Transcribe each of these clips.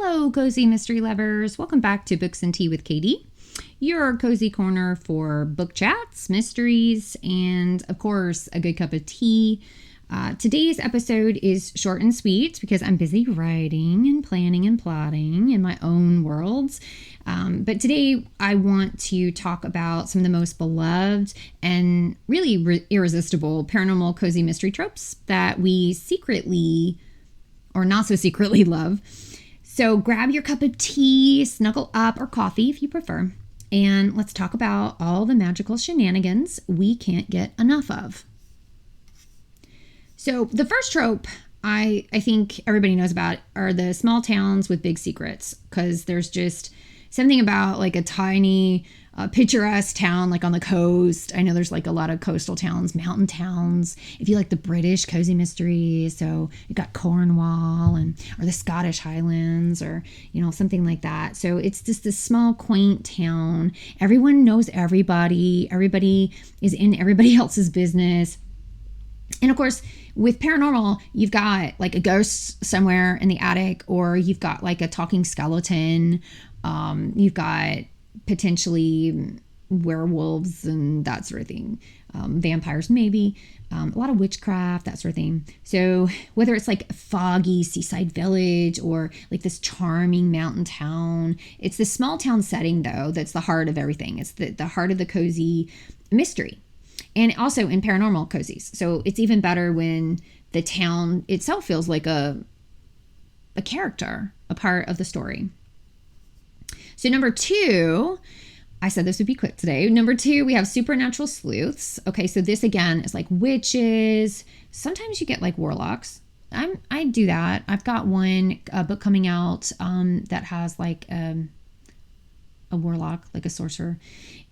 Hello, cozy mystery lovers. Welcome back to Books and Tea with Katie, your cozy corner for book chats, mysteries, and of course, a good cup of tea. Today's episode is short and sweet because I'm busy writing and planning and plotting in my own worlds. But today I want to talk about some of the most beloved and really irresistible paranormal cozy mystery tropes that we secretly or not so secretly love. So grab your cup of tea, snuggle up, or coffee if you prefer, and let's talk about all the magical shenanigans we can't get enough of. So the first trope I think everybody knows about are the small towns with big secrets, because there's just something about like a tiny picturesque town like on the coast. I know there's like a lot of coastal towns, mountain towns. If you like the British cozy mystery, so you've got Cornwall or the Scottish Highlands or, something like that. So it's just this small, quaint town. Everyone knows everybody. Everybody is in everybody else's business. And of course, with paranormal, you've got like a ghost somewhere in the attic, or you've got like a talking skeleton. You've got potentially werewolves and that sort of thing. Vampires, maybe. A lot of witchcraft, that sort of thing. So whether it's like a foggy seaside village or like this charming mountain town, it's the small town setting, though, that's the heart of everything. It's the heart of the cozy mystery. And also in paranormal cozies. So it's even better when the town itself feels like a character, a part of the story. So number 2, I said this would be quick today. Number 2, we have supernatural sleuths. Okay, so this again is like witches. Sometimes you get like warlocks. I do that. I've got a book coming out that has like a warlock, like a sorcerer.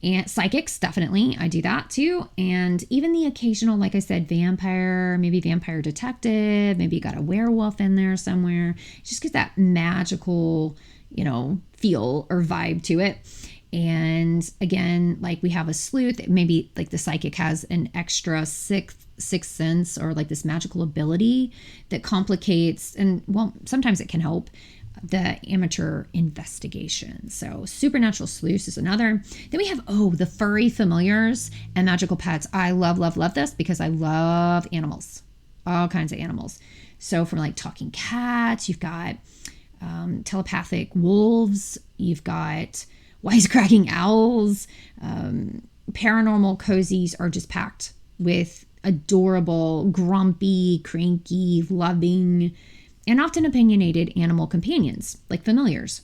And psychics, definitely. I do that too. And even the occasional, like I said, vampire, maybe vampire detective, maybe you got a werewolf in there somewhere. It just gives that magical, feel or vibe to it. And again, like we have a sleuth, maybe like the psychic has an extra sixth sense or like this magical ability that complicates, and well, sometimes it can help the amateur investigation. So supernatural sleuths is another. Then we have, the furry familiars and magical pets. I love this because I love animals, all kinds of animals. So from like talking cats, you've got telepathic wolves, you've got wisecracking owls. Paranormal cozies are just packed with adorable, grumpy, cranky, loving, and often opinionated animal companions, like familiars.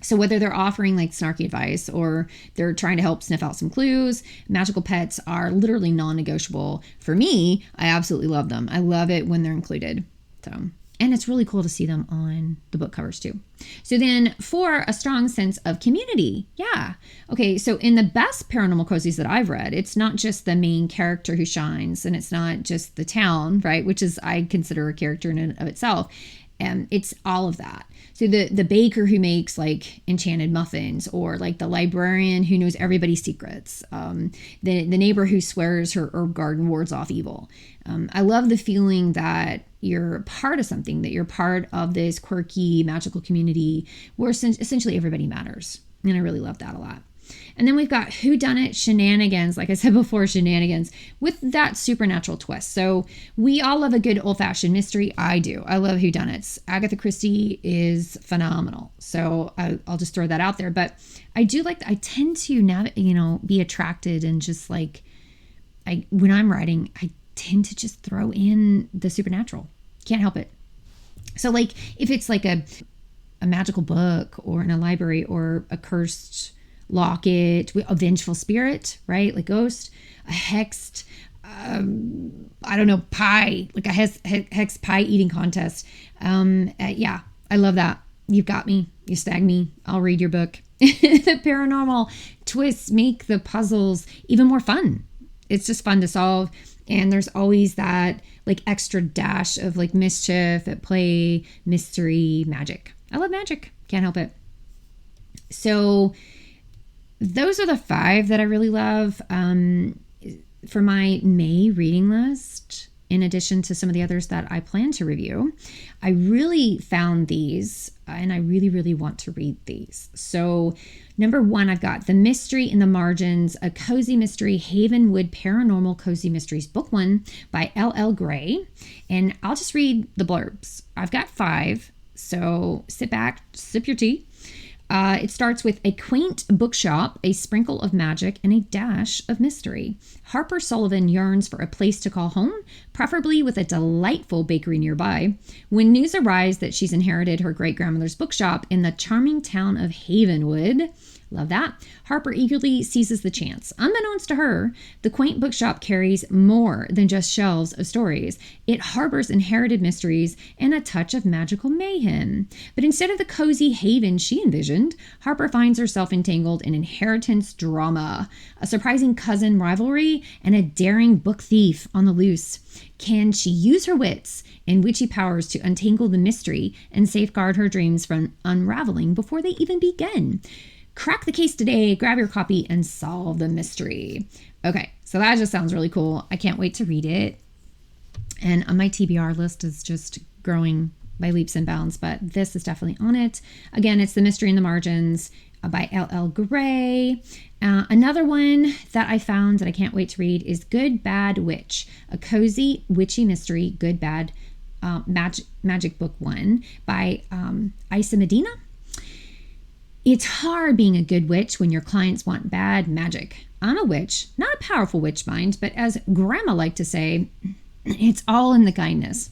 So whether they're offering like snarky advice or they're trying to help sniff out some clues, magical pets are literally non-negotiable. For me, I absolutely love them. I love it when they're included. And it's really cool to see them on the book covers too. So then for a strong sense of community. Yeah. Okay. So in the best paranormal cozies that I've read, it's not just the main character who shines, and it's not just the town, right? Which is, I consider a character in and of itself. And it's all of that. So the baker who makes like enchanted muffins, or like the librarian who knows everybody's secrets, the neighbor who swears her herb garden wards off evil. I love the feeling that you're part of something, that you're part of this quirky, magical community where essentially everybody matters. And I really love that a lot. And then we've got whodunit shenanigans, like I said before, shenanigans with that supernatural twist. So we all love a good old-fashioned mystery. I do. I love whodunits. Agatha Christie is phenomenal. So I'll just throw that out there. But I tend to now, be attracted and just like, when I'm writing, I tend to just throw in the supernatural. Can't help it. So like if it's like a magical book or in a library or a cursed locket, a vengeful spirit, right? Like ghost, a hexed, I don't know, pie, like a hex pie eating contest. Yeah, I love that. You've got me. You snag me. I'll read your book. The paranormal twists make the puzzles even more fun. It's just fun to solve. And there's always that like extra dash of like mischief at play, mystery, magic. I love magic. Can't help it. So those are the 5 that I really love. For my May reading list, in addition to some of the others that I plan to review. I really found these and I really, really want to read these. So number 1, I've got The Mystery in the Margins, a cozy mystery, Havenwood Paranormal Cozy Mysteries, book 1 by L.L. Gray. And I'll just read the blurbs. I've got 5, so sit back, sip your tea. It starts with a quaint bookshop, a sprinkle of magic, and a dash of mystery. Harper Sullivan yearns for a place to call home, preferably with a delightful bakery nearby. When news arrives that she's inherited her great-grandmother's bookshop in the charming town of Havenwood, love that, Harper eagerly seizes the chance. Unbeknownst to her, the quaint bookshop carries more than just shelves of stories. It harbors inherited mysteries and a touch of magical mayhem. But instead of the cozy haven she envisioned, Harper finds herself entangled in inheritance drama, a surprising cousin rivalry, and a daring book thief on the loose. Can she use her wits and witchy powers to untangle the mystery and safeguard her dreams from unraveling before they even begin? Crack the case today, grab your copy, and solve the mystery. Okay, so that just sounds really cool. I can't wait to read it. And my TBR list is just growing by leaps and bounds, but this is definitely on it. Again, it's The Mystery in the Margins by L.L. Gray. Another one that I found that I can't wait to read is Good Bad Witch, a cozy witchy mystery, Good Bad Magic Book 1 by Isa Medina. It's hard being a good witch when your clients want bad magic. I'm a witch, not a powerful witch mind, but as Grandma liked to say, it's all in the kindness,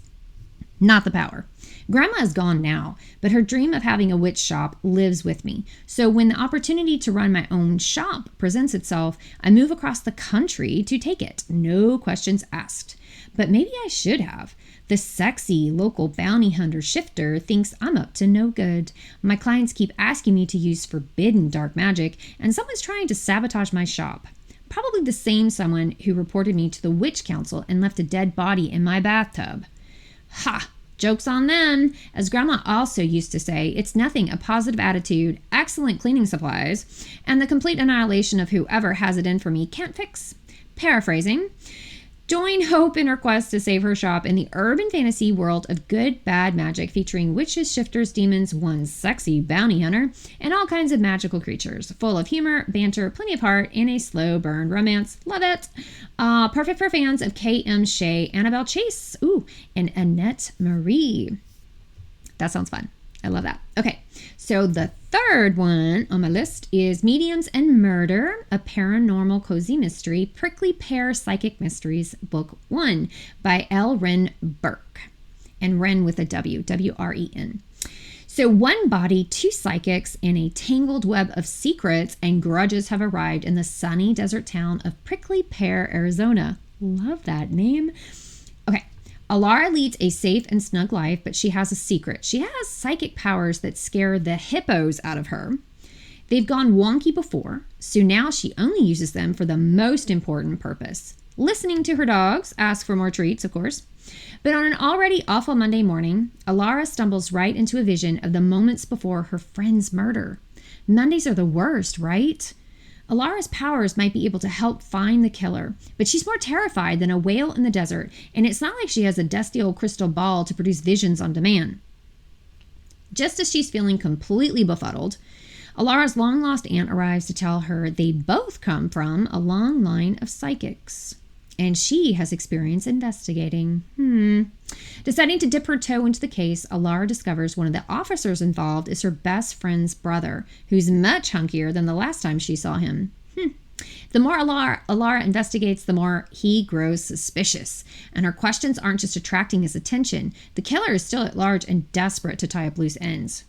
not the power. Grandma is gone now, but her dream of having a witch shop lives with me. So when the opportunity to run my own shop presents itself, I move across the country to take it. No questions asked. But maybe I should have. The sexy local bounty hunter shifter thinks I'm up to no good. My clients keep asking me to use forbidden dark magic, and someone's trying to sabotage my shop. Probably the same someone who reported me to the witch council and left a dead body in my bathtub. Ha! Joke's on them. As Grandma also used to say, it's nothing a positive attitude, excellent cleaning supplies, and the complete annihilation of whoever has it in for me can't fix. Paraphrasing, join Hope in her quest to save her shop in the urban fantasy world of good, bad magic featuring witches, shifters, demons, one sexy bounty hunter, and all kinds of magical creatures. Full of humor, banter, plenty of heart, and a slow burn romance. Love it. Perfect for fans of K.M. Shea, Annabelle Chase, and Annette Marie. That sounds fun. I love that. Okay, so the third one on my list is Mediums and Murder, a paranormal cozy mystery, Prickly Pear Psychic Mysteries, Book 1 by L. Wren Burke. And Wren with a W, W-R-E-N. So one body, two psychics, and a tangled web of secrets and grudges have arrived in the sunny desert town of Prickly Pear, Arizona. Love that name. Okay. Alara leads a safe and snug life, but she has a secret. She has psychic powers that scare the hippos out of her. They've gone wonky before, so now she only uses them for the most important purpose. Listening to her dogs, ask for more treats, of course. But on an already awful Monday morning, Alara stumbles right into a vision of the moments before her friend's murder. Mondays are the worst, right? Alara's powers might be able to help find the killer, but she's more terrified than a whale in the desert, and it's not like she has a dusty old crystal ball to produce visions on demand. Just as she's feeling completely befuddled, Alara's long-lost aunt arrives to tell her they both come from a long line of psychics, and she has experience investigating. Deciding to dip her toe into the case, Alara discovers one of the officers involved is her best friend's brother, who's much hunkier than the last time she saw him. The more Alara investigates, the more he grows suspicious, and her questions aren't just attracting his attention. The killer is still at large and desperate to tie up loose ends.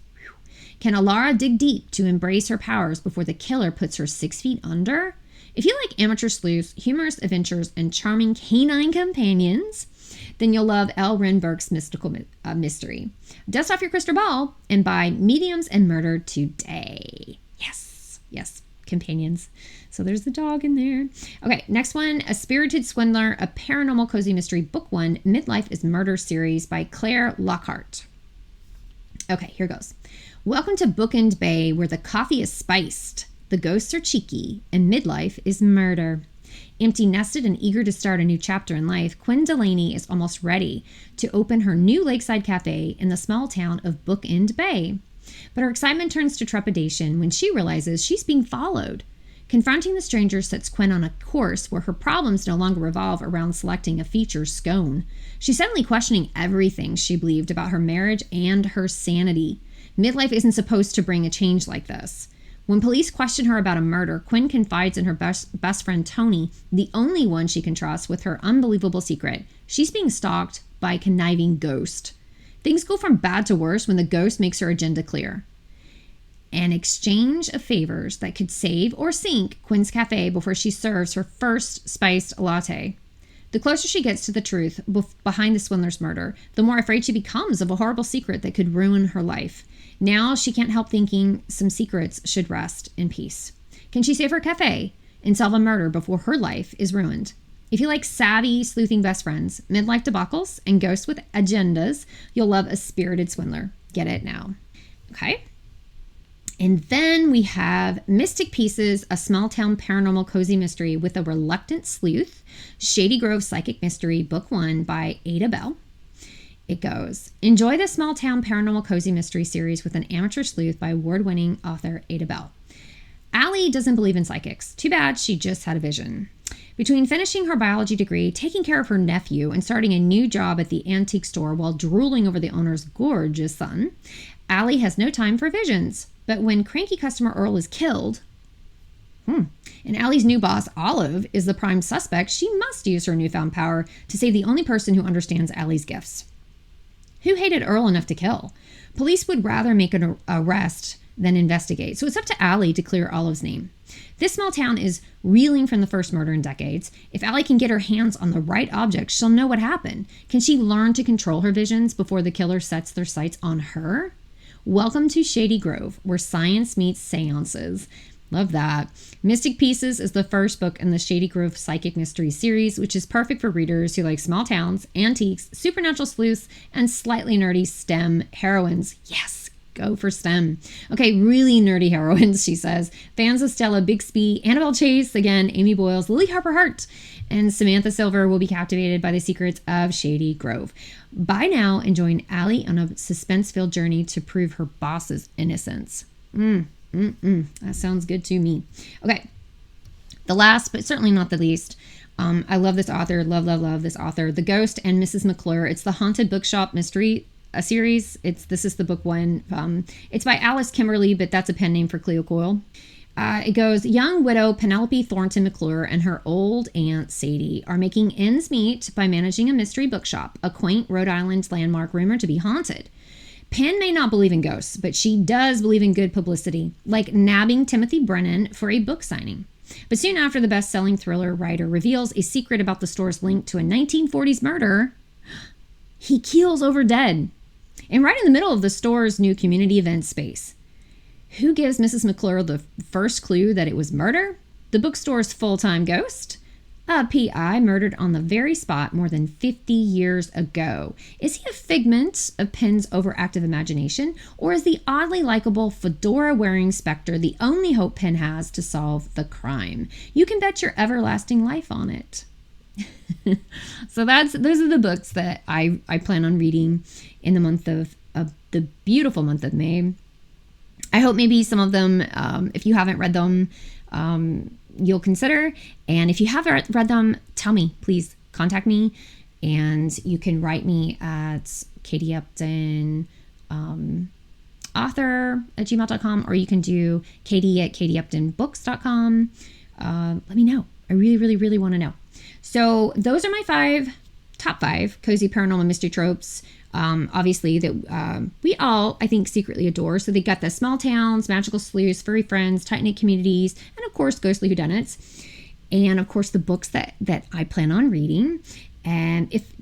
Can Alara dig deep to embrace her powers before the killer puts her 6 feet under? If you like amateur sleuths, humorous adventures, and charming canine companions, then you'll love L. Wren Burke's mystical mystery. Dust off your crystal ball and buy Mediums and Murder today. Yes, companions. So there's the dog in there. Okay, next one, A Spirited Swindler, a paranormal cozy mystery, Book 1, Midlife is Murder series by Claire Lockhart. Okay, here goes. Welcome to Bookend Bay, where the coffee is spiced, the ghosts are cheeky, and midlife is murder. Empty nested and eager to start a new chapter in life, Quinn Delaney is almost ready to open her new lakeside cafe in the small town of Bookend Bay. But her excitement turns to trepidation when she realizes she's being followed. Confronting the stranger sets Quinn on a course where her problems no longer revolve around selecting a feature scone. She's suddenly questioning everything she believed about her marriage and her sanity. Midlife isn't supposed to bring a change like this. When police question her about a murder, Quinn confides in her best friend Tony, the only one she can trust, with her unbelievable secret. She's being stalked by a conniving ghost. Things go from bad to worse when the ghost makes her agenda clear. An exchange of favors that could save or sink Quinn's cafe before she serves her first spiced latte. The closer she gets to the truth behind the swindler's murder, the more afraid she becomes of a horrible secret that could ruin her life. Now she can't help thinking some secrets should rest in peace. Can she save her cafe and solve a murder before her life is ruined? If you like savvy, sleuthing best friends, midlife debacles, and ghosts with agendas, you'll love A Spirited Swindler. Get it now. Okay. And then we have Mystic Pieces, a small-town paranormal cozy mystery with a reluctant sleuth, Shady Grove Psychic Mystery, Book 1 by Ada Bell. It goes, enjoy the small-town paranormal cozy mystery series with an amateur sleuth by award-winning author Ada Bell. Allie doesn't believe in psychics. Too bad, she just had a vision. Between finishing her biology degree, taking care of her nephew, and starting a new job at the antique store while drooling over the owner's gorgeous son, Allie has no time for visions. But when cranky customer Earl is killed, and Allie's new boss, Olive, is the prime suspect, she must use her newfound power to save the only person who understands Allie's gifts. Who hated Earl enough to kill? Police would rather make an arrest than investigate, so it's up to Allie to clear Olive's name. This small town is reeling from the first murder in decades. If Allie can get her hands on the right object, she'll know what happened. Can she learn to control her visions before the killer sets their sights on her? Welcome to Shady Grove, where science meets seances. Love that. Mystic Pieces is the first book in the Shady Grove Psychic Mystery series, which is perfect for readers who like small towns, antiques, supernatural sleuths, and slightly nerdy STEM heroines. Yes, go for STEM. Okay, really nerdy heroines, she says. Fans of Stella Bixby, Annabelle Chase, again, Amy Boyles, Lily Harper Hart, and Samantha Silver will be captivated by the secrets of Shady Grove. Buy now and join Allie on a suspense-filled journey to prove her boss's innocence. That sounds good to me. Okay, the last, but certainly not the least, I love this author, love this author, The Ghost and Mrs. McClure. It's the Haunted Bookshop Mystery series. This is the book 1. It's by Alice Kimberly, but that's a pen name for Cleo Coyle. It goes, young widow Penelope Thornton McClure and her old aunt Sadie are making ends meet by managing a mystery bookshop, a quaint Rhode Island landmark rumored to be haunted. Pen may not believe in ghosts, but she does believe in good publicity, like nabbing Timothy Brennan for a book signing. But soon after, the best-selling thriller writer reveals a secret about the store's link to a 1940s murder, he keels over dead. And right in the middle of the store's new community event space. Who gives Mrs. McClure the first clue that it was murder? The bookstore's full-time ghost? A PI murdered on the very spot more than 50 years ago. Is he a figment of Penn's overactive imagination, or is the oddly likable fedora-wearing specter the only hope Penn has to solve the crime? You can bet your everlasting life on it. So those are the books that I plan on reading in the month of the beautiful month of May. I hope maybe some of them, if you haven't read them, you'll consider. And if you have read them, tell me, please contact me. And you can write me at Katie Upton, author at gmail.com, or you can do Katie at katieuptonbooks.com. Let me know. I really want to know. So those are my top five cozy paranormal mystery tropes. Obviously that we all, I think, secretly adore. So they got the small towns, magical sleuths, furry friends, tight-knit communities, and of course, ghostly whodunits. And of course, the books that I plan on reading. And if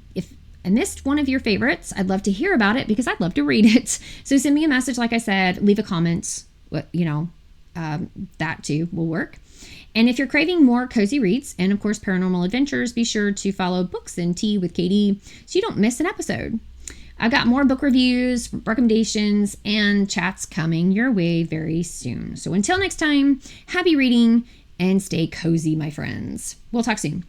I missed one of your favorites, I'd love to hear about it because I'd love to read it. So send me a message, like I said, leave a comment, that too will work. And if you're craving more cozy reads and, of course, paranormal adventures, be sure to follow Books and Tea with Katie so you don't miss an episode. I've got more book reviews, recommendations, and chats coming your way very soon. So until next time, happy reading and stay cozy, my friends. We'll talk soon.